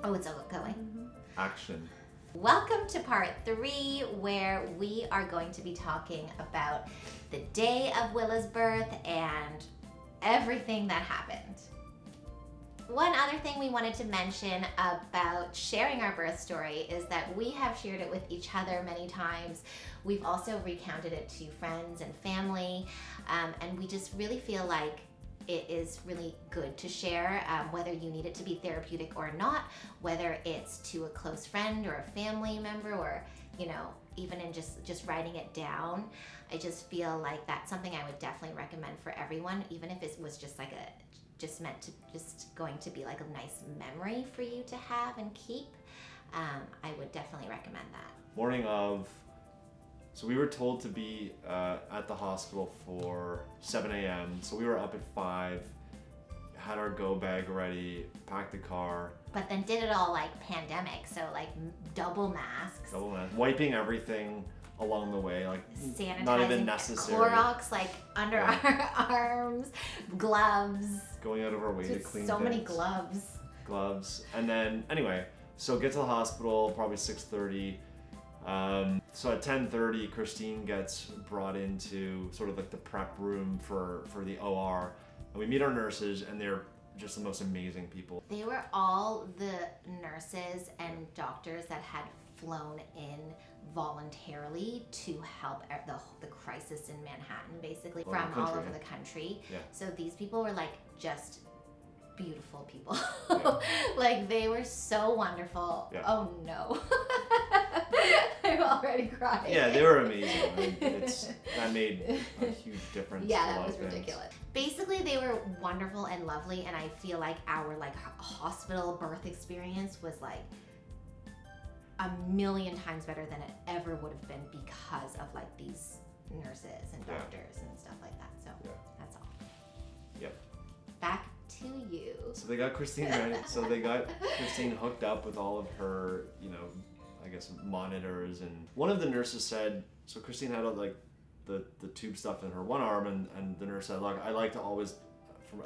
Oh, it's going. Action. Welcome to part 3, where we are going to be talking about the day of Willa's birth and everything that happened. One other thing we wanted to mention about sharing our birth story is that we have shared it with each other many times. We've also recounted it to friends and family, and we just really feel like it is really good to share, whether you need it to be therapeutic or not, whether it's to a close friend or a family member, or, you know, even in just writing it down. I just feel like that's something I would definitely recommend for everyone, even if it was just like just going to be like a nice memory for you to have and keep. I would definitely recommend that. Morning of, so we were told to be at the hospital for 7 a.m. So we were up at 5, had our go bag ready, packed the car. But then did it all like pandemic, so like double masks. Double mask, wiping everything along the way, like sanitizing, not even necessary. Clorox like under our arms, gloves. Going out of our way to clean so things. many gloves. Gloves, and then anyway, so get to the hospital probably 6:30. So at 10:30, Christine gets brought into sort of like the prep room for the OR, and we meet our nurses, and they're just the most amazing people. They were all the nurses and doctors that had flown in voluntarily to help the crisis in Manhattan, basically, from all over the country. Yeah. So these people were like just beautiful people. Yeah. Like they were so wonderful. Yeah. Oh no. I'm already crying. Yeah, they were amazing. I mean, that made a huge difference. Yeah, that was ridiculous. Basically, they were wonderful and lovely, and I feel like our like hospital birth experience was like a million times better than it ever would have been because of like these nurses and doctors and stuff like that. So that's all. Yep. Back to you. So they got Christine ready. So they got Christine hooked up with all of her, you know, I guess monitors, and one of the nurses said, so Christine had like the tube stuff in her one arm, and the nurse said, look, I like to always,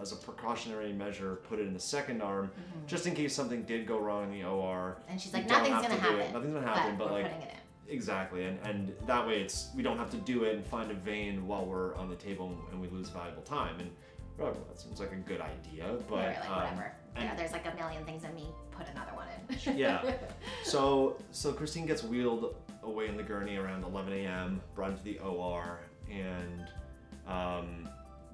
as a precautionary measure, put it in the second arm, just in case something did go wrong in the OR. And she's like, nothing's gonna happen. Nothing's gonna happen, but like, putting it in. Exactly, and that way we don't have to do it and find a vein while we're on the table and we lose valuable time. And well, that seems like a good idea, but like, whatever. Yeah, there's like a million things in me. Put another one in. Yeah. So Christine gets wheeled away in the gurney around 11 a.m. brought into the OR, and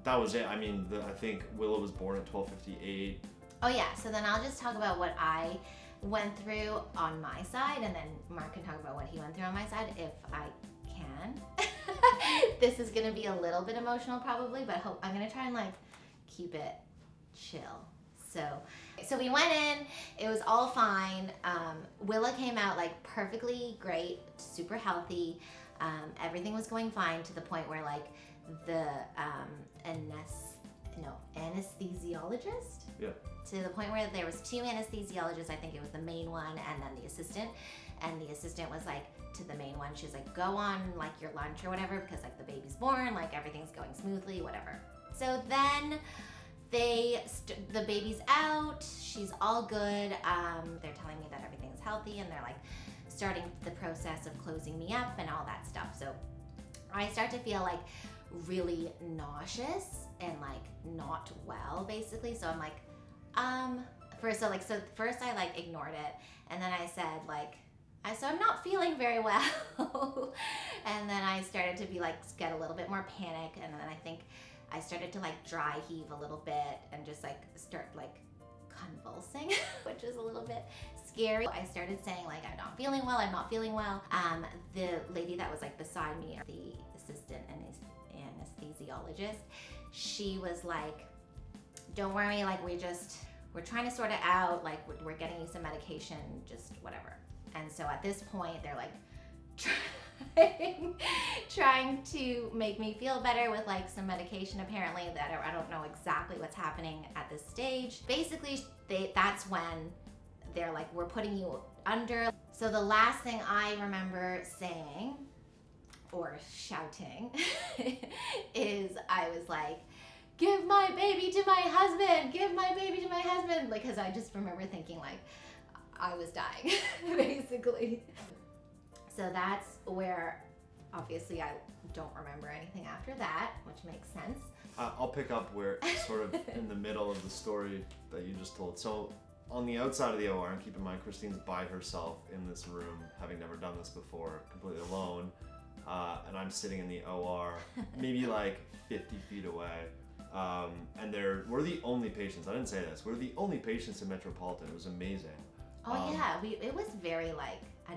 that was it. I mean, I think Willa was born at 12:58. Oh yeah. So then I'll just talk about what I went through on my side, and then Mark can talk about what he went through on my side if I can. This is gonna be a little bit emotional probably, but I'm gonna try and like keep it chill. So we went in, it was all fine. Willa came out like perfectly great, super healthy. Everything was going fine to the point where like the anesthesiologist? Yeah. To the point where there was 2 anesthesiologists, I think it was the main one and then the assistant. And the assistant was like, to the main one, she was like, go on like your lunch or whatever, because like the baby's born, like everything's going smoothly, whatever. So then the baby's out, she's all good. They're telling me that everything is healthy, and they're like starting the process of closing me up and all that stuff. So I start to feel like really nauseous and like not well, basically. So I'm like, first I like ignored it, and then I said like, so I'm not feeling very well. And then I started to be like, get a little bit more panic, and then I think I started to like dry heave a little bit and just like start like convulsing, which is a little bit scary. I started saying like, I'm not feeling well, I'm not feeling well. The lady that was like beside me, the assistant and anesthesiologist, she was like, don't worry, like we're trying to sort it out, like we're getting you some medication, just whatever. And so at this point, they're like trying to make me feel better with like some medication, apparently, that I don't know exactly what's happening at this stage. Basically, that's when they're like, we're putting you under. So the last thing I remember saying or shouting is I was like, give my baby to my husband, give my baby to my husband. Like, cause I just remember thinking like, I was dying, basically. So that's where, obviously, I don't remember anything after that, which makes sense. I'll pick up where sort of in the middle of the story that you just told. So on the outside of the OR, and keep in mind Christine's by herself in this room, having never done this before, completely alone, and I'm sitting in the OR, maybe like 50 feet away. And we're the only patients. I didn't say this. We're the only patients in Metropolitan. It was amazing. Oh yeah, it was very like a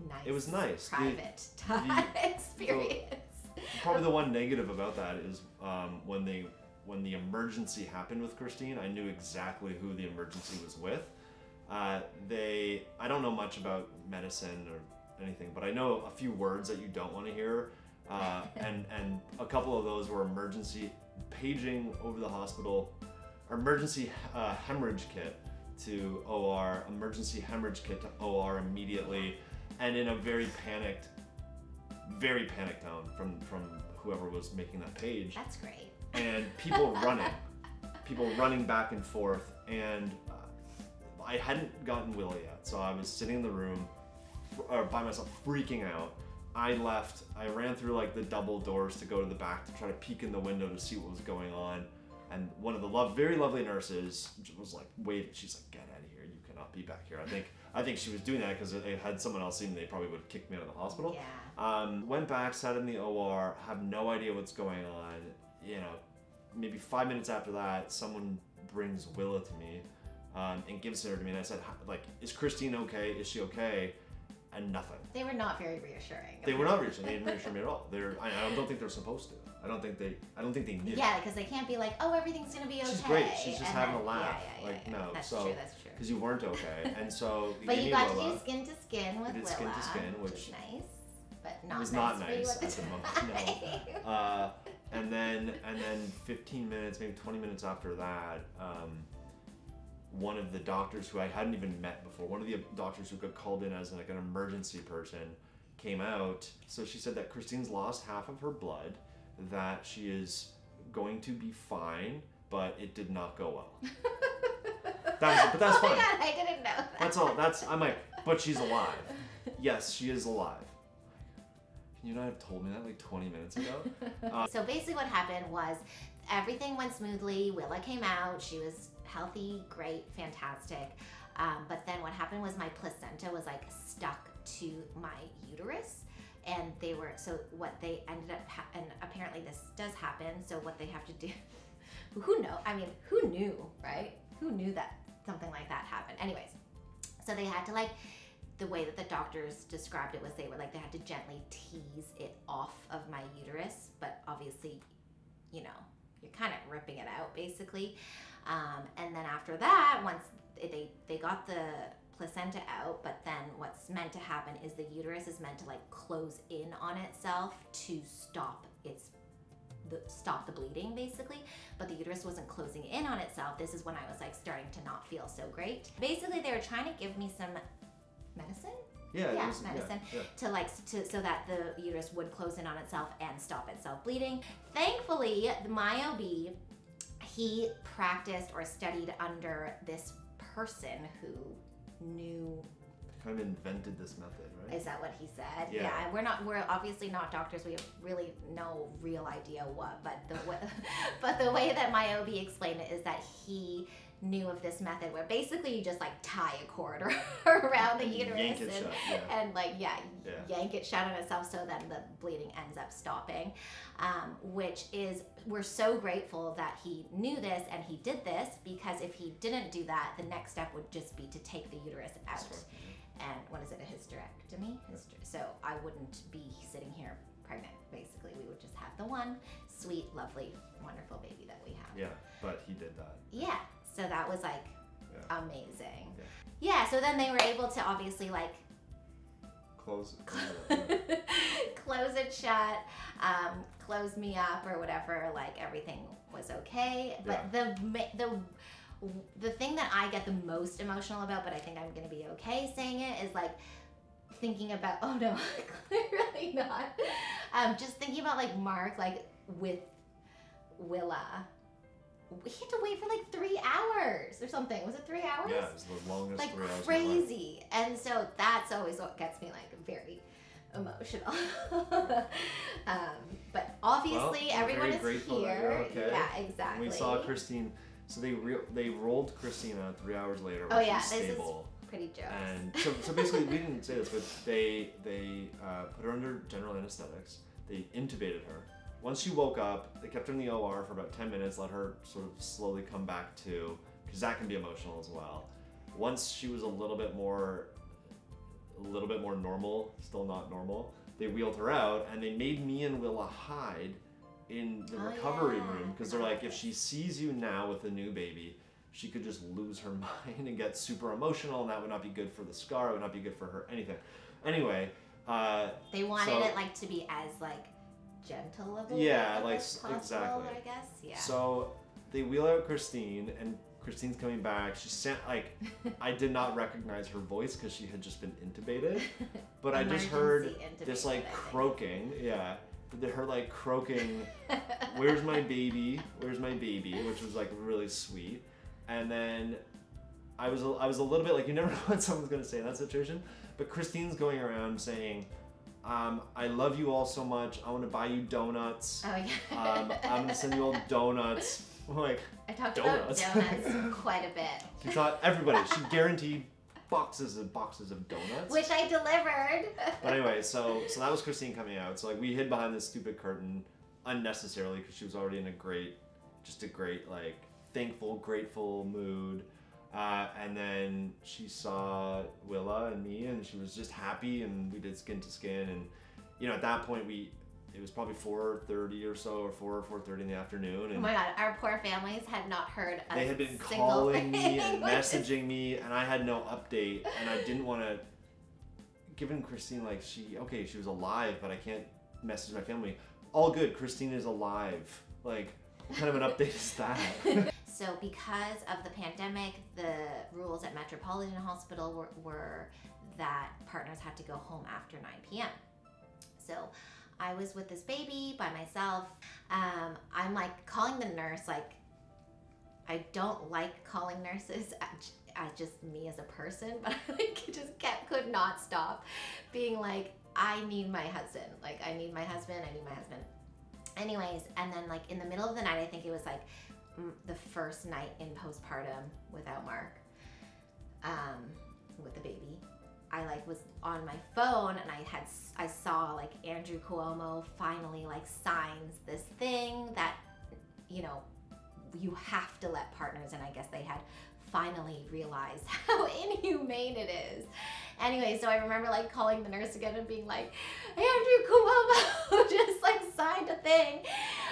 nice. It was nice. Private experience. Probably the one negative about that is when the emergency happened with Christine, I knew exactly who the emergency was with. I don't know much about medicine or anything, but I know a few words that you don't want to hear, and a couple of those were emergency paging over the hospital, emergency hemorrhage kit to OR, emergency hemorrhage kit to OR immediately, and in a very panicked tone from whoever was making that page. That's great. And people running back and forth, and I hadn't gotten Willa yet, so I was sitting in the room by myself, freaking out. I ran through like the double doors to go to the back to try to peek in the window to see what was going on, and one of the very lovely nurses was like, "Wait," she's like, "Get out of here! You cannot be back here." I think she was doing that because it had someone else seen, they probably would have kicked me out of the hospital. Yeah. Went back, sat in the OR, have no idea what's going on. You know, maybe 5 minutes after that, someone brings Willa to me, and gives her to me, and I said, like, "Is Christine okay? Is she okay?" And nothing. They were not very reassuring. They were not reassuring. They didn't reassure me at all. I don't think they're supposed to. I don't think they knew. Yeah, because they can't be like, "Oh, everything's gonna be okay." She's great. She's just having then, a laugh. Yeah. No. That's so, true. That's true. Because you weren't okay, and so. But you got to do skin to skin with Willa, skin to skin, which is nice, but not it was nice not for you nice at the at the time. moment. No. And then 15 minutes, maybe 20 minutes after that, one of the doctors who I hadn't even met before, one of the doctors who got called in as like an emergency person, came out. So she said that Christine's lost half of her blood, that she is going to be fine, but it did not go well. But that's fine. Oh my God, I didn't know that. That's all. I'm like, but she's alive. Yes, she is alive. Can you not have told me that like 20 minutes ago? So basically what happened was everything went smoothly. Willa came out. She was healthy, great, fantastic. But then what happened was my placenta was like stuck to my uterus, and what they ended up, and apparently this does happen, so what they have to do, who knew, right? Who knew that something like that happened? Anyways, so they had to the way that the doctors described it was they had to gently tease it off of my uterus, but obviously, you're kind of ripping it out basically. And then after that, once they got the placenta out, but then what's meant to happen is the uterus is meant to close in on itself to stop the bleeding basically, but the uterus wasn't closing in on itself. This is when I was starting to not feel so great. Basically, they were trying to give me some medicine. Medicine. To so that the uterus would close in on itself and stop itself bleeding. Thankfully, my OB, he practiced or studied under this person who knew. Kind of invented this method, right? Is that what he said? Yeah. We're obviously not doctors. We have really no real idea what, but the way that my OB explained it is that he knew of this method where basically you just tie a cord around the uterus yank it shut, yank it shut on itself, so then the bleeding ends up stopping, which is, we're so grateful that he knew this and he did this, because if he didn't do that, the next step would just be to take the uterus out. And what is it, a hysterectomy? So I wouldn't be sitting here pregnant, basically. We would just have the one sweet, lovely, wonderful baby that we have. Yeah, but he did that. Yeah, so that was amazing. Yeah, so then they were able to obviously close it. close it shut, close me up or whatever, everything was okay. But the thing that I get the most emotional about, but I think I'm gonna be okay saying it, is thinking about, oh no, clearly not. Just thinking about Mark, with Willa, we had to wait for like 3 hours or something. Was it 3 hours? Yeah, it was the longest Like 3 hours. crazy. And so that's always what gets me like very emotional. But obviously everyone is here. Okay. Yeah, exactly. We saw Christine. So they rolled Christine out 3 hours later. Oh yeah, she's this stable. is pretty jokes. And so basically, we didn't say this, but they put her under general anesthetics. They intubated her. Once she woke up, they kept her in the OR for about 10 minutes, let her sort of slowly come back to, because that can be emotional as well. Once she was a little bit more normal, still not normal, they wheeled her out and they made me and Willa hide in the recovery room, because they're like, if she sees you now with a new baby, she could just lose her mind and get super emotional, and that would not be good for the scar, it would not be good for her, anything. Anyway, they wanted it like to be as like gentle of a yeah, like as possible, exactly. I guess. Yeah. So they wheel out Christine, and Christine's coming back. She sent like I did not recognize her voice because she had just been intubated, but I just heard this like croaking. Yeah, her like croaking. Where's my baby? Where's my baby? Which was like really sweet. And then I was a little bit like, you never know what someone's gonna say in that situation. But Christine's going around saying, I love you all so much. I want to buy you donuts. Oh yeah. I'm gonna send you all donuts. I'm like, I talked donuts. about donuts quite a bit. She thought everybody. She guaranteed boxes and boxes of donuts. Which I delivered. But anyway, so that was Christine coming out. So like we hid behind this stupid curtain unnecessarily because she was already in a great like thankful, grateful mood. And then she saw Willa and me, and she was just happy, and we did skin to skin. And you know, at that point, it was probably 4:30 or so, or 4:30 in the afternoon. And oh my God, our poor families had not heard a they had been single calling me thing. and messaging me, and I had no update, and I didn't want to. Given Christine, like she was alive, but I can't message my family. All good, Christine is alive. Like, what kind of an update is that? So because of the pandemic, the rules at Metropolitan Hospital were that partners had to go home after 9 p.m. So I was with this baby by myself. I'm like calling the nurse, like, I don't like calling nurses, I just me as a person, but I like could not stop being like, I need my husband. Like, I need my husband. Anyways, and then like in the middle of the night, I think it was like the first night in postpartum without Mark, with the baby, I like was on my phone and I saw like Andrew Cuomo finally like signs this thing that, you know, you have to let partners, and I guess they had finally realized how inhumane it is. Anyway, so I remember like calling the nurse again and being like, Andrew Cuomo just like signed a thing.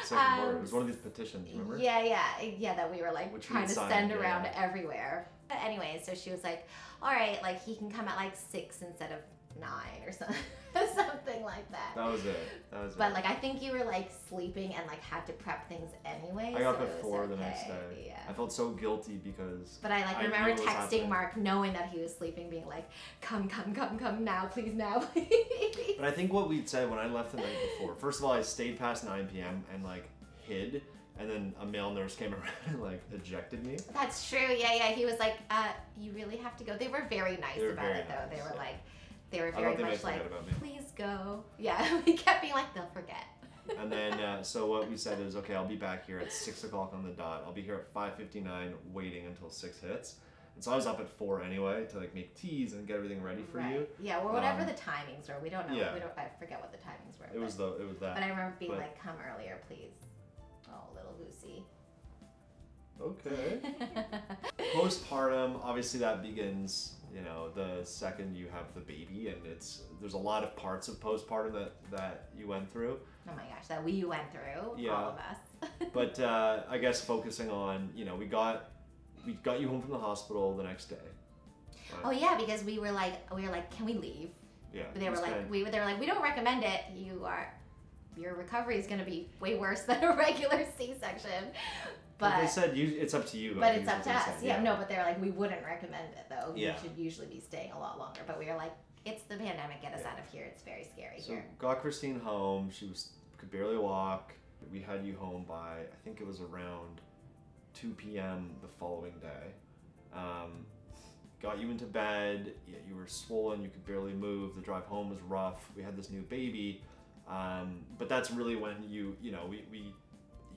It was one of these petitions, remember? Yeah, that we were like trying to send around everywhere. But anyway, so she was like, all right, like he can come at like 6 instead of 9 or something. Something like that. That was it. But like I think you were like sleeping and like had to prep things anyway. I got up at 4 the next day. Yeah. I felt so guilty because But I like remember texting Mark knowing that he was sleeping, being like, come now, please now, please. But I think what we'd said when I left the night before, first of all, I stayed past 9 p.m. and like hid, and then a male nurse came around and like ejected me. That's true. Yeah. He was like, you really have to go. They were very nice about it though. They were like, they were very much like, please go. Yeah, we kept being like, they'll forget. And then, so what we said is, okay, I'll be back here at 6 o'clock on the dot. I'll be here at 5:59 waiting until 6 hits. And so I was up at 4 anyway to like make teas and get everything ready for you. Yeah, or whatever the timings were. We don't know. Yeah. I forget what the timings were. It was that. But I remember being like, come earlier, please. Oh, little Lucy. Okay. Postpartum, obviously that begins, you know, the second you have the baby, and there's a lot of parts of postpartum that you went through. Oh my gosh, that we went through, all of us. But I guess focusing on, you know, we got you home from the hospital the next day. Right? Oh yeah, because we were like, can we leave? Yeah. They were like, we don't recommend it. Your recovery is going to be way worse than a regular C-section. But they said it's up to you. But it's up to us. Yeah, no, but they're like, we wouldn't recommend it though. You should usually be staying a lot longer. But we were like, it's the pandemic, get us out of here. It's very scary here. So got Christine home. She could barely walk. We had you home by, I think it was around 2 p.m. the following day. Got you into bed, you were swollen, you could barely move, the drive home was rough, we had this new baby, but that's really when you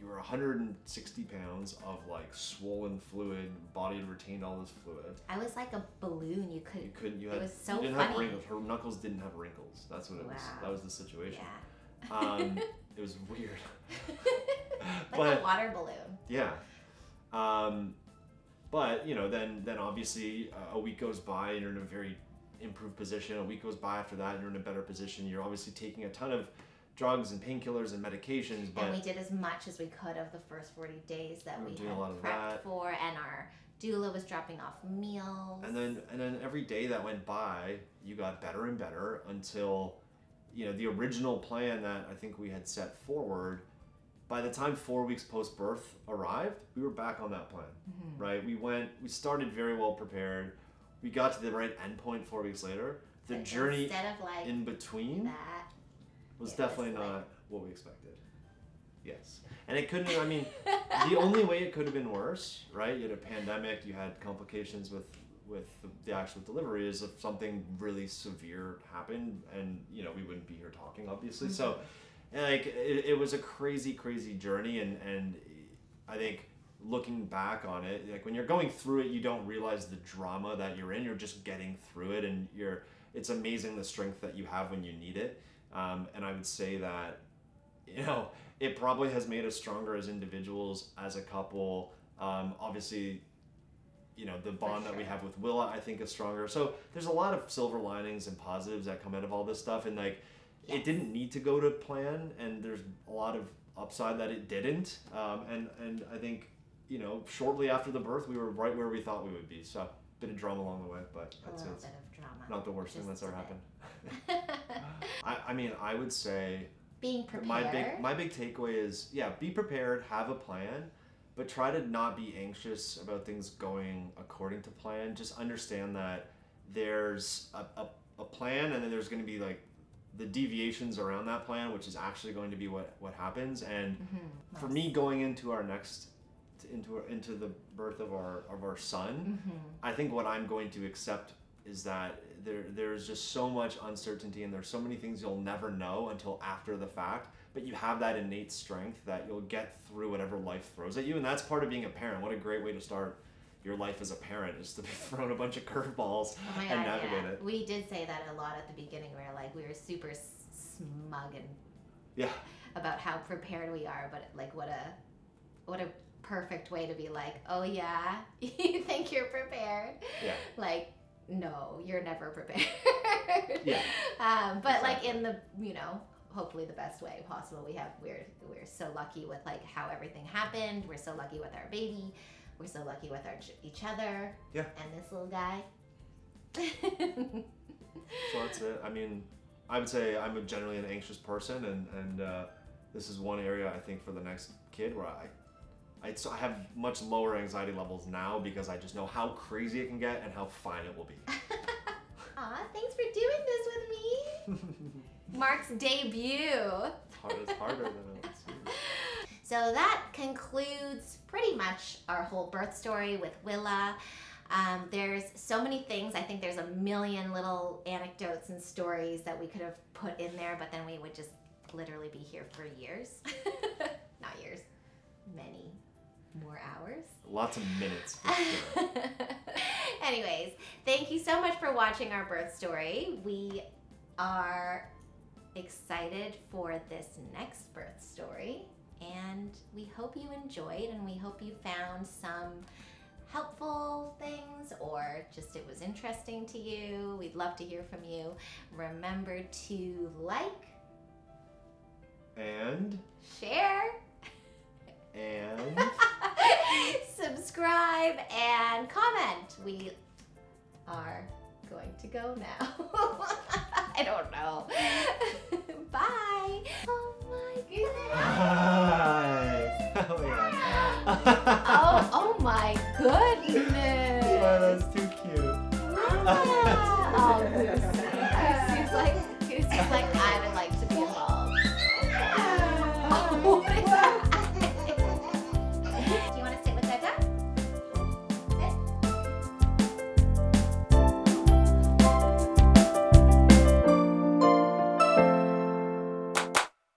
were 160 pounds of like swollen fluid, body had retained all this fluid. I was like a balloon. You was so you didn't funny. have wrinkles. Her knuckles didn't have wrinkles. That's what it was. That was the situation. Yeah. It was weird. Like a water balloon. Yeah. But then obviously a week goes by and you're in a very improved position. A week goes by after that and you're in a better position. You're obviously taking a ton of drugs and painkillers and medications. But and we did as much as we could of the first 40 days that we had a lot of prepped that. for, and our doula was dropping off meals. And then every day that went by, you got better and better until, the original plan that I think we had set forward. By the time 4 weeks post-birth arrived, we were back on that plan, right? We started very well prepared. We got to the right endpoint 4 weeks later. The but journey instead of like in between that, was definitely not what we expected. Yes. And it couldn't, the only way it could have been worse, right? You had a pandemic, you had complications with the actual delivery is if something really severe happened and, we wouldn't be here talking, obviously. So, like, it was a crazy, crazy journey. And I think looking back on it, like when you're going through it, you don't realize the drama that you're in. You're just getting through it, and it's amazing the strength that you have when you need it. And I would say that, it probably has made us stronger as individuals, as a couple. Obviously, the bond that we have with Willa, I think, is stronger. So there's a lot of silver linings and positives that come out of all this stuff. And like, it didn't need to go to plan, and there's a lot of upside that it didn't. And I think, shortly after the birth, we were right where we thought we would be. So a bit of drama along the way, but I'd say it's bit of drama. Not the worst thing that's ever happened. I would say being prepared. My big takeaway is, be prepared, have a plan, but try to not be anxious about things going according to plan. Just understand that there's a plan, and then there's going to be like the deviations around that plan, which is actually going to be what happens. And for me, going into our next into the birth of our son, I think what I'm going to accept is that there's just so much uncertainty, and there's so many things you'll never know until after the fact, but you have that innate strength that you'll get through whatever life throws at you. And that's part of being a parent. What a great way to start your life as a parent, is to be thrown a bunch of curveballs and navigate it. We did say that a lot at the beginning, where like we were super smug and about how prepared we are, but like what a perfect way to be like, oh yeah, you think you're prepared? Yeah. Like, no, you're never prepared. Yeah. But exactly. Like in the, hopefully the best way possible. We're so lucky with like how everything happened. We're so lucky with our baby. We're so lucky with each other. Yeah. And this little guy. So that's it. I would say I'm generally an anxious person, and this is one area I think for the next kid where I have much lower anxiety levels now, because I just know how crazy it can get and how fine it will be. Aw, thanks for doing this with me. Mark's debut. It's harder than it seems. So that concludes pretty much our whole birth story with Willa. There's so many things. I think there's a million little anecdotes and stories that we could have put in there, but then we would just literally be here for years. Not years, many more hours. Lots of minutes, for sure. Anyways, thank you so much for watching our birth story. We are excited for this next birth story, and we hope you enjoyed, and we hope you found some helpful things, or just it was interesting to you. We'd love to hear from you. Remember to like and share and subscribe and comment. We are going to go now. I don't know. Bye. Oh my goodness. Oh yeah. Oh my goodness. Wow, that's too cute.